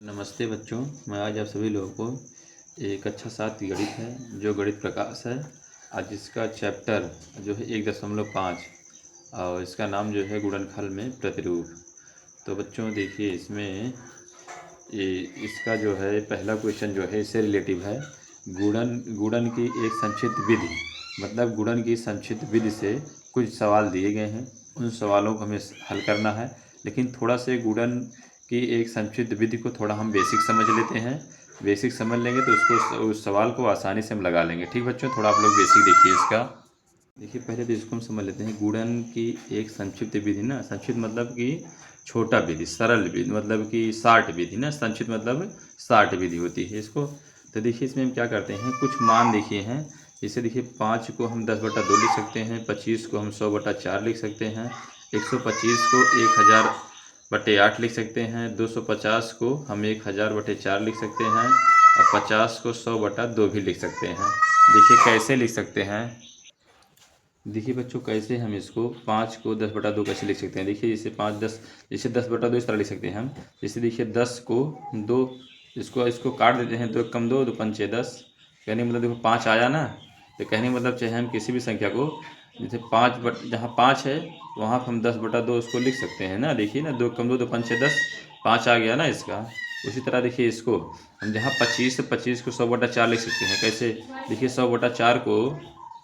नमस्ते बच्चों, मैं आज आप सभी लोगों को एक अच्छा साथ गणित है जो गणित प्रकाश है। आज इसका चैप्टर जो है 1.5 और इसका नाम जो है गुणनफल में प्रतिरूप। तो बच्चों देखिए इसमें ये इसका जो है पहला क्वेश्चन जो है इससे रिलेटिव है। गुणन की एक संक्षिप्त विधि, मतलब गुणन की संक्षिप्त विधि से कुछ सवाल दिए गए हैं, उन सवालों को हमें हल करना है। लेकिन थोड़ा से गुणन की एक संक्षिप्त विधि को थोड़ा हम बेसिक समझ लेते हैं। बेसिक समझ लेंगे तो उसको उस सवाल को आसानी से हम लगा लेंगे। ठीक बच्चों, थोड़ा आप लोग बेसिक देखिए इसका। देखिए पहले तो इसको हम समझ लेते हैं। गुणन की एक संक्षिप्त विधि ना, संक्षिप्त मतलब कि छोटा विधि, सरल विधि मतलब कि शार्ट विधि ना, संक्षिप्त मतलब शार्ट विधि होती है इसको। तो देखिए इसमें हम क्या करते हैं, कुछ मान देखिए हैं। जैसे देखिए 5 को हम 10/2 लिख सकते हैं, 25 को हम 100/4 लिख सकते हैं, 125 को 1000/8 लिख सकते हैं, 250 को हम 1000/4 लिख सकते हैं और 50 को 100/2 भी लिख सकते हैं। देखिए कैसे लिख सकते हैं। देखिए बच्चों कैसे हम इसको 5 को 10/2 कैसे लिख सकते हैं। देखिए जैसे 5 10, जैसे 10/2 इस तरह लिख सकते हैं हम। जैसे देखिए 10 को 2, इसको इसको काट देते हैं, 2 कम 2, 2 पंचे 10। कहने मतलब देखो 5 आया ना, तो कहने मतलब चाहे हम किसी भी संख्या को, जैसे जहाँ 5 है वहाँ पर हम 10/2 उसको लिख सकते हैं ना। देखिए ना, 2 कम 2, 2 पंचे 10, 5 आ गया ना इसका। उसी तरह देखिए इसको हम जहाँ 25 है, 25 को 100/4 लिख सकते हैं। कैसे, देखिए 100/4 को,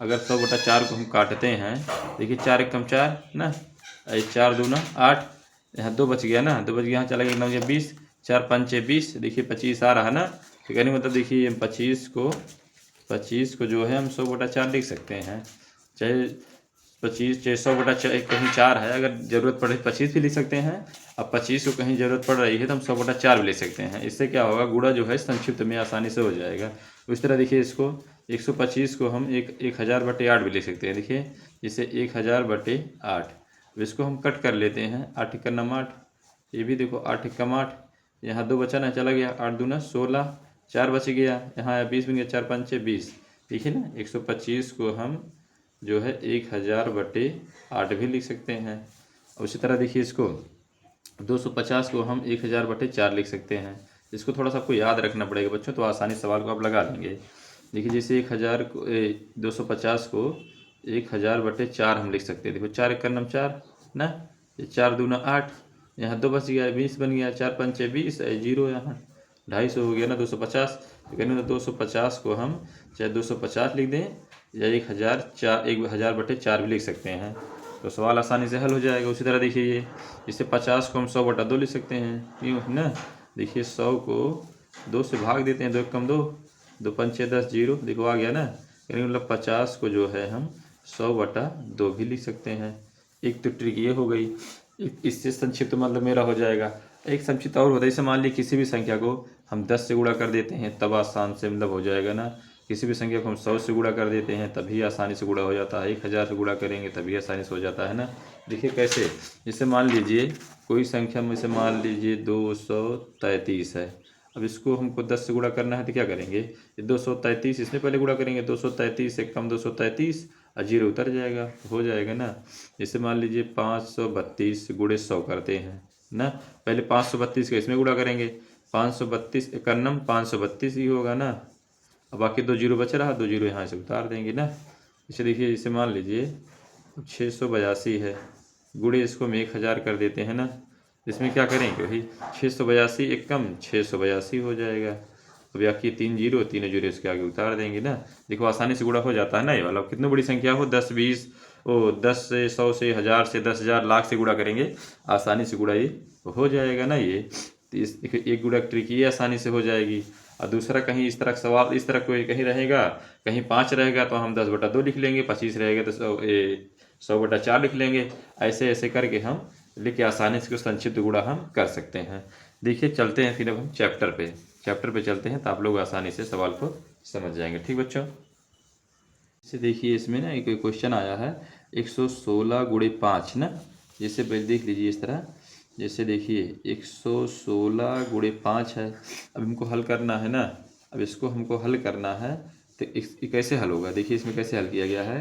अगर 100/4 को हम काटते हैं, देखिए 4 एकम 4 ना, 4 दूना 8, यहाँ 2 बच गया ना, 2 बच गया, यहाँ चला गया 9 20, 4 पंचे 20, देखिए 25 आ रहा ना। तो कहने मतलब देखिए 25 को जो है हम 100/4 लिख सकते हैं। चाहे 25, चाहे 100/4, कहीं 4 है, अगर ज़रूरत पड़े 25 भी लिख सकते हैं। अब 25 को कहीं ज़रूरत पड़ रही है तो हम 100/4 भी लिख सकते हैं। इससे क्या होगा, गुणा जो है संक्षिप्त में आसानी से हो जाएगा। उस तरह देखिए इसको 125 को हम 1000/8 भी लिख सकते हैं। देखिए जैसे 1000/8, अब इसको हम कट कर लेते हैं। 8 एकम 9 8, ये भी देखो 8 एकम 8, यहाँ 2 बचा ना, चला गया, 8 दूना 16, 4 बच गया, यहाँ आया 20 बन गया, 4 पंचे 20। देखिए ना 125 को हम जो है 1000/8 भी लिख सकते हैं। उसी तरह देखिए इसको 250 को हम 1000/4 लिख सकते हैं। इसको थोड़ा सा आपको याद रखना पड़ेगा बच्चों, तो आसानी सवाल को आप लगा लेंगे। देखिए जैसे 250 को 1000/4 हम लिख सकते हैं। देखो 4 एकम 4 ना, ये 4 दूना 8, यहाँ 2 बच गया, 20 बन गया, 4 पंचे 20, 0 यहाँ 250 हो गया ना 250। तो कहने 250 को हम चाहे 250 लिख दें या 1000/4 भी लिख सकते हैं। तो सवाल आसानी से हल हो जाएगा। उसी तरह देखिए ये, जैसे 50 को हम 100/2 लिख सकते हैं, क्यों ना। देखिए 100 को 2 से भाग देते हैं, 2 एकम 2, 2 पंचे 10, 0, देखो आ गया ना। यानी मतलब 50 को जो है हम 100/2 भी लिख सकते हैं। एक तो ट्रिक ये हो गई। इससे संक्षिप्त मतलब मेरा हो जाएगा। एक संक्षिप्त और होता है, जैसे मान लीजिए किसी भी संख्या को हम 10 से गुणा कर देते हैं तब आसान से मतलब हो जाएगा ना। किसी भी संख्या को हम 100 से गुणा कर देते हैं तभी आसानी से गुणा हो जाता है। 1000 से गुणा करेंगे तभी आसानी से हो जाता है ना। देखिए कैसे, जैसे मान लीजिए कोई संख्या में से मान लीजिए 233 है। अब इसको हमको 10 से गुणा करना है तो क्या करेंगे, ये 233 इसमें पहले गुणा करेंगे, 233 से कम 233 और 0 उतर जाएगा, हो जाएगा ना। जैसे मान लीजिए 532 गुणे 100 करते हैं ना, पहले 532 का इसमें गुणा करेंगे, 532 एकन्नम 532 ही होगा ना। अब बाकी 2 जीरो बच रहा, 2 जीरो यहाँ से उतार देंगे ना। इसे देखिए, जैसे मान लीजिए 682 है, गुणे इसको हम 1000 कर देते हैं ना। इसमें क्या करेंगे, वही 682 एकम 682 हो जाएगा। अब बाकी 3 जीरो, तीनों जीरो इसके आगे उतार देंगे ना। देखो आसानी से गुणा हो जाता है ना ये वाला। कितनी बड़ी संख्या हो, 10 20, 10 से 100 से 1000 से 10,000 लाख से गुणा करेंगे, आसानी से गुणा ये हो जाएगा ना ये। तो इस एक गुणा ट्रिक ये आसानी से हो जाएगी। और दूसरा कहीं इस तरह सवाल, इस तरह कोई कहीं रहेगा, कहीं 5 रहेगा तो हम 10/2 लिख लेंगे, 25 रहेगा तो 100/4 लिख लेंगे। ऐसे ऐसे करके हम लिख के आसानी से संक्षिप्त गुणा हम कर सकते हैं। देखिए चलते हैं फिर अब हम चैप्टर पे चलते हैं, तो आप लोग आसानी से सवाल को समझ जाएंगे। ठीक बच्चों, जैसे देखिए इसमें ना एक क्वेश्चन आया है 116 गुणे 5 ना। जैसे पहले देख लीजिए इस तरह, जैसे देखिए 116 गुणे 5 है। अब हमको हल करना है ना। अब इसको हमको हल करना है तो ये कैसे हल होगा, देखिए इसमें कैसे हल किया गया है।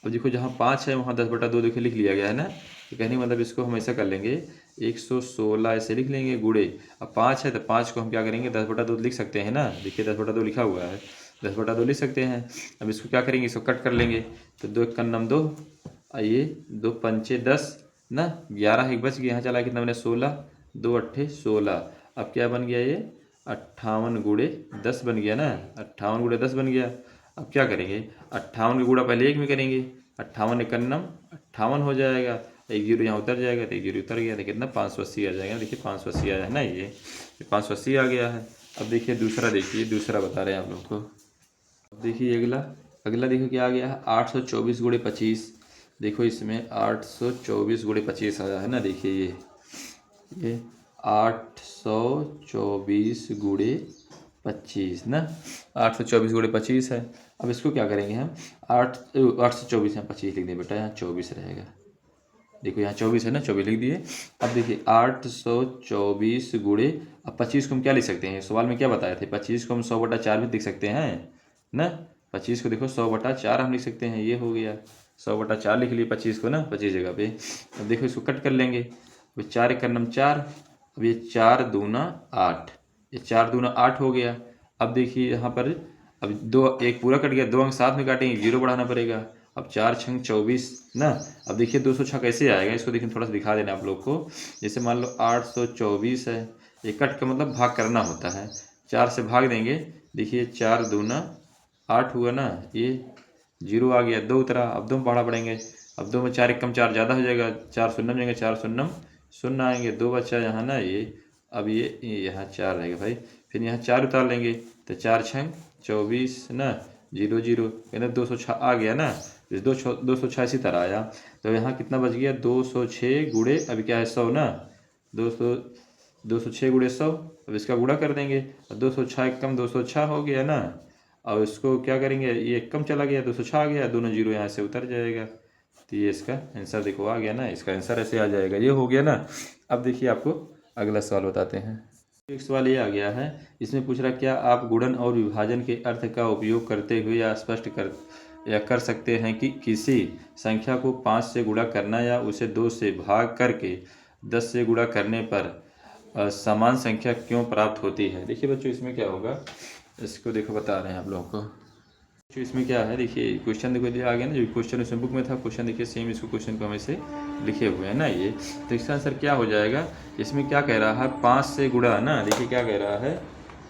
अब देखो जहाँ 5 है वहाँ 10/2 देखिए लिख लिया गया है ना। तो कहने का मतलब इसको हम ऐसा कर लेंगे, 116 ऐसे लिख लेंगे गुणे। अब 5 है तो 5 को हम क्या करेंगे 10/2 लिख सकते हैं ना, देखिए 10/2 लिखा हुआ है, 10/2 लिख सकते हैं। अब इसको क्या करेंगे, इसको कट कर लेंगे तो 2 1 नम 2, आइए 2 पंचे 10 ना, 11 एक बच गया, यहाँ चला कितना बने 16, 2 अट्ठे 16। अब क्या बन गया ये 58 गुणे 10 बन गया ना, 58 गुणे 10 बन गया। अब क्या करेंगे 58 का गुणा पहले 1 में करेंगे, 58 एकन्नम 58 हो जाएगा, एक जीरो यहाँ उतर जाएगा तो एक जीरो उतर गया तो कितना 580 आ जाएगा। देखिए 580 आया है ना, ये 580 आ गया है। अब देखिए दूसरा, देखिए दूसरा बता रहे हैं आप लोग को। अब देखिए अगला, अगला देखो क्या आ गया है 824 गुणे 25। देखो इसमें 824 गुणे 25 आया है ना, देखिए ये 824 गुणे 25 ना, 824 गुणे 25 है। अब इसको क्या करेंगे हम 824 यहाँ 25 लिख दें बेटा, यहाँ 24 रहेगा। देखो यहाँ 24 है ना, 24 लिख दिए। अब देखिए 824 गुणे, अब 25 को हम क्या लिख सकते हैं, सवाल में क्या बताए थे 25 को हम 100/4 भी लिख सकते हैं ना। 25 को देखो 100/4 हम लिख सकते हैं, ये हो गया 100/4 लिख लिए 25 को ना, 25 जगह पे। अब देखो इसको कट कर लेंगे, अब 4 एक नम 4, अब ये 4 दूना 8, ये 4 दूना 8 हो गया। अब देखिए यहाँ पर अब दो एक पूरा कट गया, 2 अंक साथ में काटेंगे, जीरो बढ़ाना पड़ेगा। अब 4 छंग 24 ना। अब देखिए 206 कैसे आएगा, इसको देखिए थोड़ा सा दिखा देना आप लोग को। जैसे मान लो 824 है, ये कट का मतलब भाग करना होता है, 4 से भाग देंगे, देखिए 4 दूना 8 हुआ ना, ये जीरो आ गया, 2 उतरा। अब 2 में पढ़ा पड़ेंगे, अब 2 में 4 एक कम 4 ज़्यादा हो जाएगा, 4 शून्य जाएंगे, 4 शून्य शून्य आएंगे, 2 बचा यहाँ ना ये। अब ये यहाँ 4 रहेगा भाई, फिर यहाँ 4 उतार लेंगे तो 4 छंग 24 ना, जीरो जीरो कहते 206 आ गया ना, 206 इसी तरह आया। तो यहाँ कितना बच गया 206 गुणे, अभी क्या है 100 ना, 206 गुणे 100। अब इसका गुणा कर देंगे, 206 एक कम 206 हो गया ना। और इसको क्या करेंगे, ये एक कम चला गया 206 आ गया, दोनों जीरो यहाँ से उतर जाएगा, तो ये इसका आंसर देखो आ गया ना, इसका आंसर ऐसे आ जाएगा, ये हो गया ना। अब देखिए आपको अगला सवाल बताते हैं। एक सवाल ये आ गया है, इसमें पूछ रहा क्या आप गुणन और विभाजन के अर्थ का उपयोग करते हुए या स्पष्ट कर सकते हैं कि किसी संख्या को 5 से गुणा करना या उसे 2 से भाग करके 10 से गुणा करने पर समान संख्या क्यों प्राप्त होती है। देखिए बच्चों इसमें क्या होगा, इसको देखो बता रहे हैं आप लोगों को। तो इसमें क्या है, देखिए क्वेश्चन देखो आ गया ना, जो क्वेश्चन उसमें बुक में था, क्वेश्चन देखिए सेम इसको क्वेश्चन को हमें से लिखे हुए हैं ना ये। तो इसका आंसर क्या हो जाएगा, इसमें क्या कह रहा है 5 से गुणा ना, देखिए क्या कह रहा है,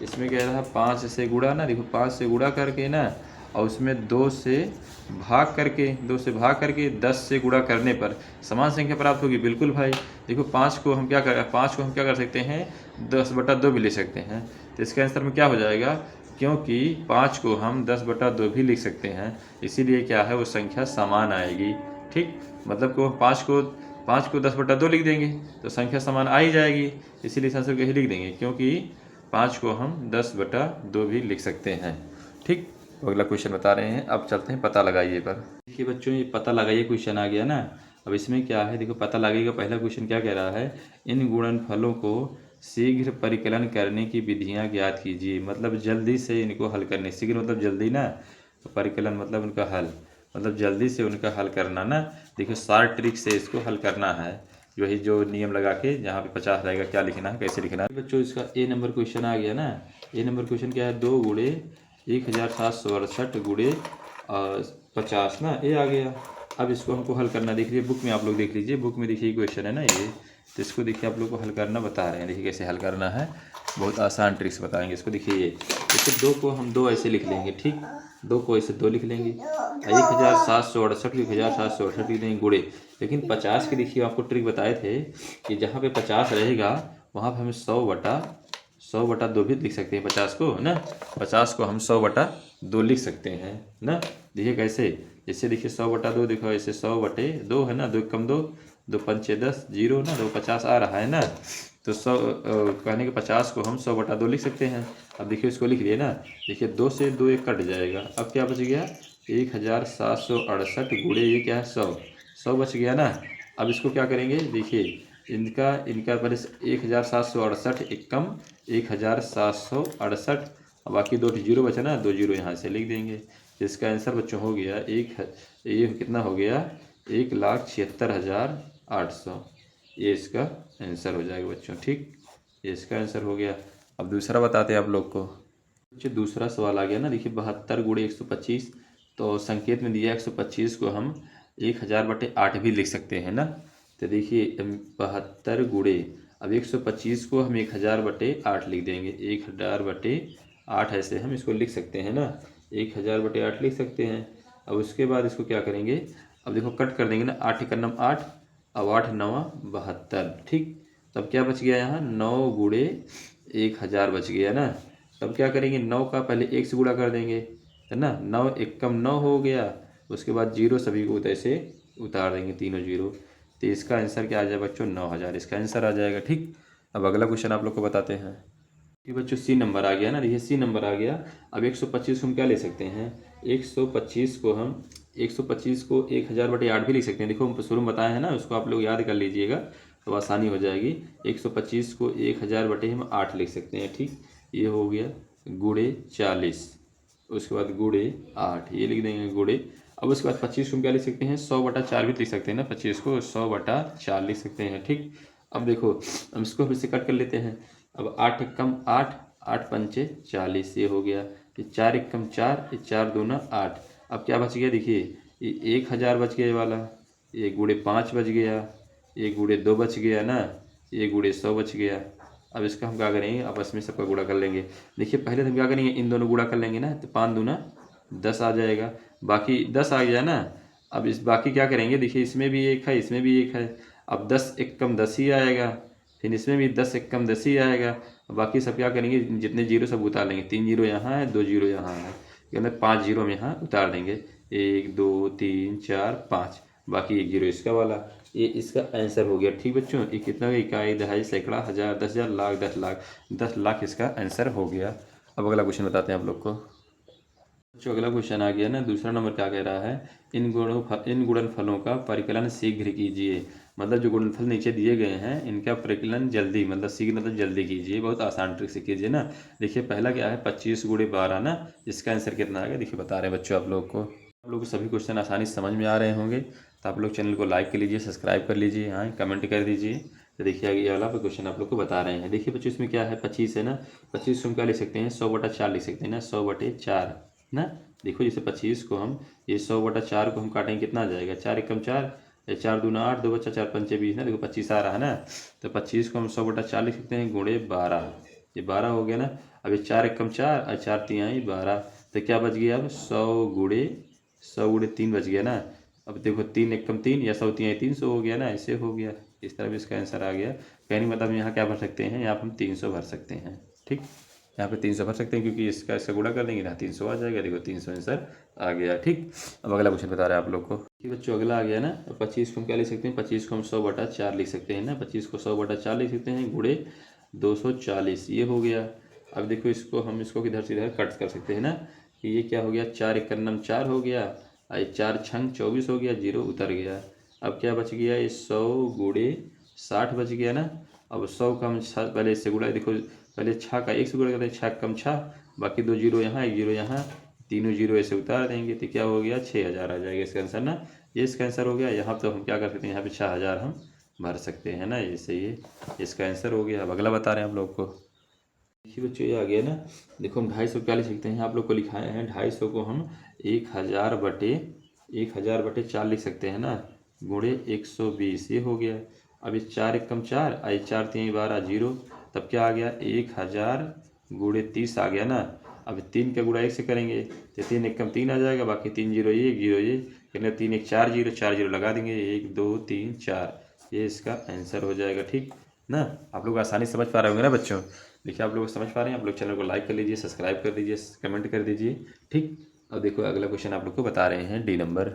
इसमें कह रहा है 5 से गुणा ना, देखो 5 से गुणा करके ना, और उसमें 2 से भाग करके 10 से गुणा करने पर समान संख्या प्राप्त होगी। बिल्कुल भाई, देखो 5 को हम क्या कर सकते हैं 10/2 भी ले सकते हैं। तो इसके आंसर में क्या हो जाएगा, क्योंकि 5 को हम 10/2 भी लिख सकते हैं, इसीलिए क्या है वो संख्या समान आएगी। ठीक, मतलब को 5 को 10/2 लिख देंगे तो संख्या समान आ ही जाएगी, इसीलिए इस आंसर को यही लिख देंगे, क्योंकि 5 को हम 10/2 भी लिख सकते हैं। ठीक, तो अगला क्वेश्चन बता रहे हैं, अब चलते हैं पता लगाइए पर। देखिए बच्चों ये पता लगाइए क्वेश्चन आ गया ना। अब इसमें क्या है, देखो पता लगाइएगा, पहला क्वेश्चन क्या कह रहा है, इन गुणनफलों को शीघ्र परिकलन करने की विधियां ज्ञात कीजिए। मतलब जल्दी से इनको हल करने, शीघ्र मतलब जल्दी ना, तो परिकलन मतलब उनका हल, मतलब जल्दी से उनका हल करना ना। देखिए शॉर्ट ट्रिक से इसको हल करना है, वही जो नियम लगा के जहाँ पे 50 रहेगा क्या लिखना है, कैसे लिखना है। बच्चों इसका ए नंबर क्वेश्चन आ गया ना। ए नंबर क्वेश्चन क्या है, 2 गुणे 1768 गुणे 50 ना, ये आ गया। अब इसको हमको हल करना, देख लीजिए बुक में, आप लोग देख लीजिए बुक में, देखिए क्वेश्चन है ना ये, तो इसको देखिए आप लोग को हल करना बता रहे हैं। देखिए कैसे हल करना है, बहुत आसान ट्रिक्स बताएंगे इसको। देखिए ये जैसे 2 को हम 2 ऐसे लिख लेंगे, ठीक, 2 को ऐसे 2 लिख लेंगे, 1768 1768 लिख देंगे गुणे। लेकिन 50 की देखिए आपको ट्रिक बताए थे कि जहाँ पे 50 रहेगा वहाँ पर हमें 100/2 भी लिख सकते हैं 50 को ना, 50 को हम 100/2 लिख सकते हैं ना। देखिए कैसे, जैसे देखिए 100/2 देखो, ऐसे 100/2 है ना, 2 कम 2, 2 पंचे 10, जीरो ना, 2 50 आ रहा है ना, तो 100 कहने के 50 को हम 100/2 लिख सकते हैं। अब देखिए इसको लिख लिए ना, देखिए 2 से 2 एक कट जाएगा, अब क्या बच गया 1768 गुणे ये क्या है 100 बच गया ना। अब इसको क्या करेंगे, देखिए इनका पहले 1768 एक कम 1768, बाकी 2 जीरो बचा ना, 2 जीरो यहाँ से लिख देंगे। इसका आंसर बच्चों हो गया ये कितना हो गया 1,76,800। ये इसका आंसर हो जाएगा बच्चों। ठीक, ये इसका आंसर हो गया। अब दूसरा बताते हैं आप लोग को। बच्चों दूसरा सवाल आ गया ना, देखिए 72 गुणे 125, तो संकेत में दिया 125 को हम 1000/8 भी लिख सकते हैं ना। तो देखिए 72 गुणे, अब 125 को हम 1000/8 लिख देंगे, 1000/8 ऐसे हम इसको लिख सकते हैं ना, 1000/8 लिख सकते हैं। अब उसके बाद इसको क्या करेंगे, अब देखो कट कर देंगे ना, 8 एक 8, अब 8 9 72। ठीक, तब क्या बच गया यहाँ, 9 गुणे 1000 बच गया ना। तब क्या करेंगे, 9 का पहले 1 से गुणा कर देंगे, है ना, 9 एकम 9 हो गया। उसके बाद जीरो सभी को ऐसे उतार देंगे, तीनों जीरो। तो इसका आंसर क्या आ जाएगा बच्चों, 9000 इसका आंसर आ जाएगा। ठीक, अब अगला क्वेश्चन आप लोग को बताते हैं कि बच्चों सी नंबर आ गया ना, देखिए सी नंबर आ गया। अब 125 हम क्या ले सकते हैं, 125 को हम 125 को 1000/8 भी लिख सकते हैं। देखो हम शुरू में बताए हैं ना, उसको आप लोग याद कर लीजिएगा तो आसानी हो जाएगी। 125 को 1000/8 लिख सकते हैं। ठीक, ये हो गया गुणे 40, उसके बाद गुणे 8 ये लिख देंगे गुणे। अब उसके बाद 25 को हम क्या लिख सकते हैं, 100/4 भी लिख सकते हैं ना, 25 को 100/4 लिख सकते हैं। ठीक, अब देखो हम इसको फिर से कट कर लेते हैं। अब 8 एकम 8, 8 पंचे 40 ये हो गया। ये 4 एकम 4, ये 4 दूना 8। अब क्या बच गया, देखिए ये 1000 बच गया ये वाला, ये गुणे 5 बच गया, ये गुणे 2 बच गया ना, ये गुणे 100 बच गया। अब इसका हम क्या करेंगे, आपस में सबका गुणा कर लेंगे। देखिए पहले तो हम क्या करेंगे, इन दोनों गुणा कर लेंगे ना, तो 5 दूना 10 आ जाएगा, बाकी 10 आ गया ना। अब इस बाकी क्या करेंगे, देखिए इसमें भी एक है, इसमें भी एक है। अब 10 एकम 10 ही आएगा, फिर इसमें भी 10 एकम 10 ही आएगा। बाकी सब क्या करेंगे, जितने जीरो सब उतार लेंगे, 3 जीरो यहाँ है, 2 जीरो यहाँ है, यानी 5 जीरो हम यहाँ उतार देंगे, 1 2 3 4 5, बाकी 1 जीरो इसका वाला। ये इसका आंसर हो गया। ठीक बच्चों, ये कितना, इकाई दहाई सैकड़ा हज़ार 10,000 लाख 10 लाख, 10 लाख इसका आंसर हो गया। अब अगला क्वेश्चन बताते हैं आप लोग को। बच्चों अगला क्वेश्चन आ गया ना, दूसरा नंबर क्या कह रहा है, इन गुणनफलों का परिकलन शीघ्र कीजिए। मतलब जो गुणनफल नीचे दिए गए हैं इनका परिकलन जल्दी, मतलब शीघ्र मतलब जल्दी कीजिए, बहुत आसान ट्रिक से कीजिए ना। देखिए पहला क्या है, 25 गुणे 12 ना, इसका आंसर कितना आएगा, देखिए बता रहे हैं बच्चों आप लोग को। आप लोग को सभी क्वेश्चन आसानी से समझ में आ रहे होंगे, तो आप लोग चैनल को लाइक कर लीजिए, सब्सक्राइब कर लीजिए, हाँ कमेंट कर दीजिए। तो देखिए आगे ये वाला क्वेश्चन आप लोग को बता रहे हैं। देखिए बच्चों इसमें क्या है, 25 है ना, 25 को हम क्या लिख सकते हैं, 100/4 लिख सकते हैं ना, 100/4 ना। देखो जैसे 25 को हम, ये 100/4 को हम काटेंगे, कितना आ जाएगा, 4 एकम 4, 4 दूना 8, 2 बच्चा 4 पंचे 20 ना। देखो 25 आ रहा है ना, तो 25 को हम 100/4 लिख सकते हैं गुणे 12, ये 12 हो गया ना। अब ये 4 एकम 4 और 4 तिहाई 12, तो क्या बच गया अब, 100 गुणे 3 बच गया ना। अब देखो 3 एकम 3 या 100 तिहाई 300 हो गया ना, ऐसे हो गया। इस तरह भी इसका आंसर आ गया। कहने का मतलब यहाँ क्या भर सकते हैं, यहाँ पर हम 300 भर सकते हैं। ठीक, यहाँ पे 300 भर सकते हैं, क्योंकि इसका गुणा कर देंगे ना, 300 आ जाएगा। देखो 300 आंसर आ गया। ठीक, अब अगला क्वेश्चन बता रहे हैं आप लोग को कि बच्चों अगला आ गया ना, 25 को हम क्या लिख सकते हैं, 25 को हम 100/4 लिख सकते हैं ना, 25 को 100/4 लिख सकते हैं गुणे 240, ये हो गया। अब देखो इसको हम इसको किधर से इधर कट कर सकते हैं ना, कि ये क्या हो गया, 4 एकन्नम 4 हो गया, और 4 छंग 24 हो गया, जीरो उतर गया। अब क्या बच गया, ये 100 गुणे 60 बच गया ना। अब 100 का हम पहले इससे गुणा, देखो पहले 6 का 1 से गुणा करते हैं, 6 कम 6, बाकी 2 जीरो यहाँ 1 जीरो यहाँ, तीनों जीरो ऐसे उतार देंगे, तो क्या हो गया, 6000 आ जाएगा इसका आंसर ना। ये इसका आंसर हो गया। यहाँ तो हम क्या कर सकते हैं, यहाँ पे 6000 हम भर सकते हैं ना, ऐसे ये इसका आंसर हो गया। अब अगला बता रहे हैं आप लोग को। देखिए बच्चों ये आ गया ना, देखो हम 250 क्या लिख सकते हैं, आप लोग को लिखाए हैं 250 को हम 1000/4 लिख सकते हैं ना, गुणे 120, ये हो गया। अब ये 4 एकम 4 आई 4 3 12 जीरो, तब क्या आ गया, 1000 गुणे 30 आ गया ना। अब 3 का गुणा 1 से करेंगे, तो 3 एकम 3 आ जाएगा, बाकी 3 जीरो ये 1 जीरो ये, कहने 3 1 4 जीरो, 4 जीरो लगा देंगे, 1 2 3 4, ये इसका आंसर हो जाएगा। ठीक ना, आप लोग आसानी से समझ पा रहे होंगे ना बच्चों। देखिए आप लोग समझ पा रहे हैं, आप लोग चैनल को लाइक कर लीजिए, सब्सक्राइब कर दीजिए, कमेंट कर दीजिए। ठीक, अब देखो अगला क्वेश्चन आप लोग को बता रहे हैं, डी नंबर।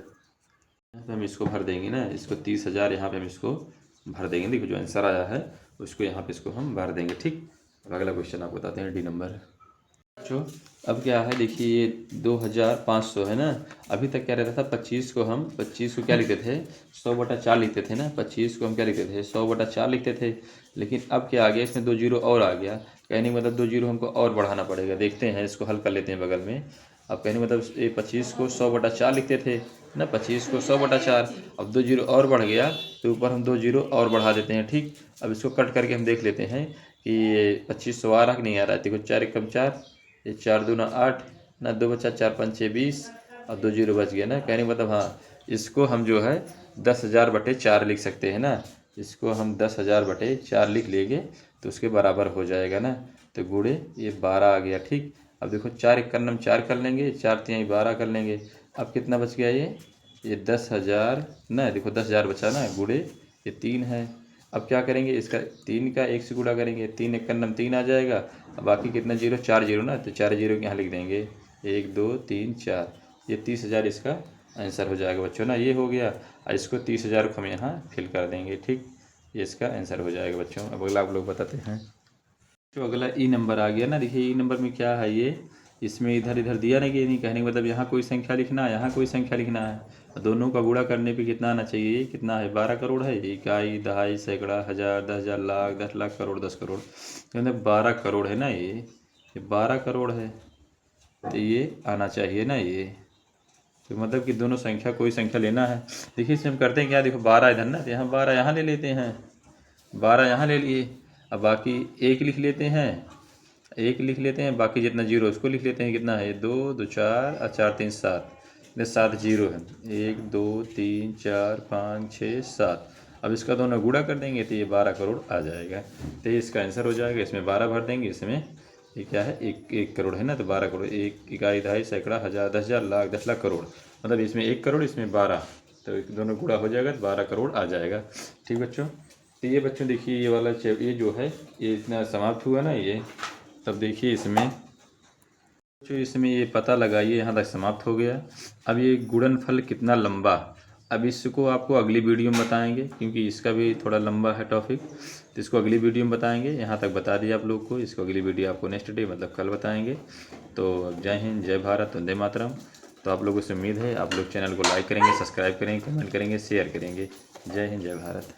यहाँ पे हम इसको भर देंगे ना, इसको 30,000 यहाँ पे हम इसको भर देंगे। देखो जो आंसर आया है उसको यहाँ पे इसको हम भर देंगे। ठीक, अब अगला क्वेश्चन आप बताते हैं, डी नंबर। बच्चों अब क्या है, देखिए ये 2500 है ना। अभी तक क्या रहता था, 25 को हम 25 को क्या लिखते थे, 100/4 लिखते थे ना, 25 को हम क्या लिखते थे, 100/4 लिखते थे। लेकिन अब क्या आ गया, इसमें 2 जीरो और आ गया। कहने का मतलब 2 जीरो हमको और बढ़ाना पड़ेगा। देखते हैं, इसको हल कर लेते हैं बगल में। अब कहने का मतलब ये 25 को 100/4 लिखते थे, ना 25 को 100/4। अब 2 जीरो और बढ़ गया तो ऊपर हम 2 जीरो और बढ़ा देते हैं। ठीक, अब इसको कट करके हम देख लेते हैं कि ये 2500 आ रहा कि नहीं आ रहा है। देखो 4 एकम 4, ये 4 दूना 8, ना 2 बचा 4 5 6 20 और 2 जीरो बच गया ना। कहने का मतलब हाँ, इसको हम जो है 10,000/4 लिख सकते हैं ना। इसको हम 10,000/4 लिख लेंगे तो उसके बराबर हो जाएगा ना। तो गुणे ये 12 आ गया। ठीक, अब देखो 4 इक्यावन हम 4 कर लेंगे, 4 तिहाई 12 कर लेंगे। अब कितना बच गया ये 10,000 ना। देखो 10,000 बचा ना, गुणे ये 3 है। अब क्या करेंगे, इसका 3 का 1 से गुणा करेंगे, 3 इक्यावन 3 आ जाएगा। अब बाकी कितना जीरो, 4 जीरो ना, तो 4 जीरो यहाँ लिख देंगे, 1 2 3 4। ये 30,000 इसका आंसर हो जाएगा बच्चों ना। ये हो गया, और इसको 30,000 को हम यहाँ फिल कर देंगे। ठीक, ये इसका आंसर हो जाएगा बच्चों। अब अगला आप लोग बताते हैं। तो अगला ई नंबर आ गया ना। देखिए ई नंबर में क्या है, ये इसमें इधर इधर दिया नहीं कि नहीं। कहने का मतलब यहाँ कोई संख्या लिखना है, यहाँ कोई संख्या लिखना है। दोनों का गुणा करने पे कितना आना चाहिए, कितना है 12 करोड़ है। इकाई, दहाई, सैकड़ा, हज़ार, 10,000, लाख, 10 लाख, करोड़, 10 करोड़। तो मतलब 12 करोड़ है ना। ये 12 करोड़ है, तो ये आना चाहिए ना ये। तो मतलब कि दोनों संख्या, कोई संख्या लेना है। देखिए इसमें हम करते हैं क्या, देखो 12 इधर ना, तो यहाँ 12 यहाँ ले लेते हैं, 12 यहाँ ले लिए। अब बाकी एक लिख लेते हैं, एक लिख लेते हैं, बाकी जितना जीरो उसको लिख लेते हैं। कितना है, 2 2 4 और 4 3 7, 7 जीरो है। 1 2 3 4 5 6 7। अब इसका दोनों गुणा कर देंगे तो ये 12 करोड़ आ जाएगा। तो ये इसका आंसर हो जाएगा। इसमें 12 भर देंगे, इसमें ये क्या है, 1 करोड़ है ना। तो 12 करोड़, एक इकाई, दहाई, सैकड़ा, हज़ार, 10,000, लाख, 10 लाख, करोड़। मतलब इसमें 1 करोड़, इसमें 12, तो दोनों गुणा हो जाएगा तो 12 करोड़ आ जाएगा। ठीक बच्चों, तो ये बच्चों देखिए ये वाला ये जो है ये इतना समाप्त हुआ ना ये। तब देखिए इसमें जो इसमें ये पता लगाइए, यहाँ तक समाप्त हो गया। अब ये गुणनफल कितना लंबा, अब इसको आपको अगली वीडियो में बताएंगे, क्योंकि इसका भी थोड़ा लंबा है टॉपिक। तो इसको अगली वीडियो में बताएंगे। यहाँ तक बता दिया आप लोग को, इसको अगली वीडियो आपको नेक्स्ट डे मतलब कल बताएंगे। तो जय हिंद, जय भारत, वंदे मातरम। तो आप लोगों से उम्मीद है आप लोग चैनल को लाइक करेंगे, सब्सक्राइब करेंगे, कमेंट करेंगे, शेयर करेंगे। जय हिंद, जय भारत।